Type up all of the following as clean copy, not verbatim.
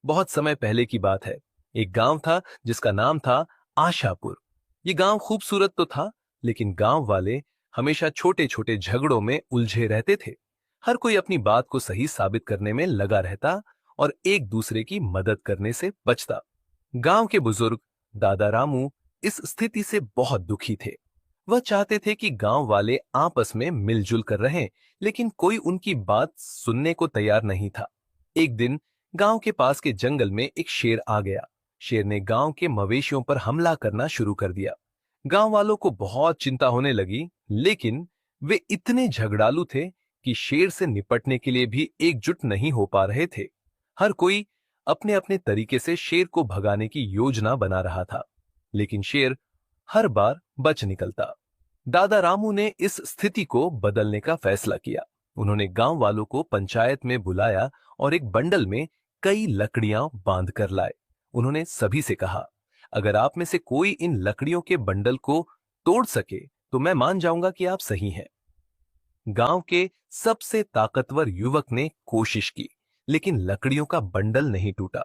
बहुत समय पहले की बात है। एक गांव था जिसका नाम था आशापुर। ये गांव खूबसूरत तो था, लेकिन गांव वाले हमेशा छोटे छोटे झगड़ों में उलझे रहते थे। हर कोई अपनी बात को सही साबित करने में लगा रहता और एक दूसरे की मदद करने से बचता। गांव के बुजुर्ग दादा रामू इस स्थिति से बहुत दुखी थे। वह चाहते थे कि गांव वाले आपस में मिलजुल कर रहें, लेकिन कोई उनकी बात सुनने को तैयार नहीं था। एक दिन गांव के पास के जंगल में एक शेर आ गया। शेर ने गांव के मवेशियों पर हमला करना शुरू कर दिया। गांव वालों को बहुत चिंता होने लगी, लेकिन वे इतने झगड़ालू थे कि शेर से निपटने के लिए भी एकजुट नहीं हो पा रहे थे। हर कोई अपने अपने तरीके से शेर को भगाने की योजना बना रहा था, लेकिन शेर हर बार बच निकलता। दादा रामू ने इस स्थिति को बदलने का फैसला किया। उन्होंने गांव वालों को पंचायत में बुलाया और एक बंडल में कई लकड़ियां बांध कर लाए। उन्होंने सभी से कहा, अगर आप में से कोई इन लकड़ियों के बंडल को तोड़ सके तो मैं मान जाऊंगा कि आप सही हैं। गांव के सबसे ताकतवर युवक ने कोशिश की, लेकिन लकड़ियों का बंडल नहीं टूटा।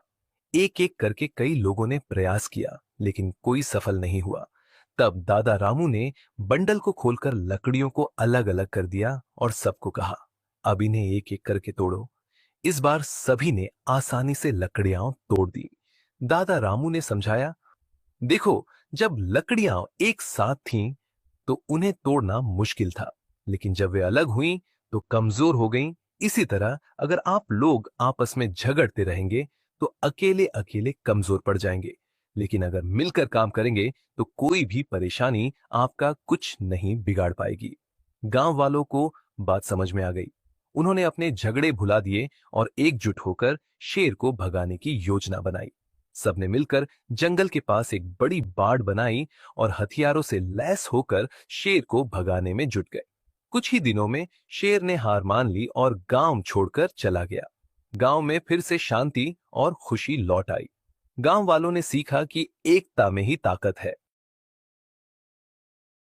एक एक करके कई लोगों ने प्रयास किया, लेकिन कोई सफल नहीं हुआ। तब दादा रामू ने बंडल को खोलकर लकड़ियों को अलग अलग कर दिया और सबको कहा, अब इन्हें एक एक करके तोड़ो। इस बार सभी ने आसानी से लकड़ियां तोड़ दी। दादा रामू ने समझाया, देखो, जब लकड़ियां एक साथ थीं तो उन्हें तोड़ना मुश्किल था, लेकिन जब वे अलग हुईं तो कमजोर हो गईं। इसी तरह अगर आप लोग आपस में झगड़ते रहेंगे तो अकेले अकेले कमजोर पड़ जाएंगे, लेकिन अगर मिलकर काम करेंगे तो कोई भी परेशानी आपका कुछ नहीं बिगाड़ पाएगी। गांव वालों को बात समझ में आ गई। उन्होंने अपने झगड़े भुला दिए और एकजुट होकर शेर को भगाने की योजना बनाई। सबने मिलकर जंगल के पास एक बड़ी बाड़ बनाई और हथियारों से लैस होकर शेर को भगाने में जुट गए। कुछ ही दिनों में शेर ने हार मान ली और गांव छोड़कर चला गया। गांव में फिर से शांति और खुशी लौट आई। गांव वालों ने सीखा कि एकता में ही ताकत है।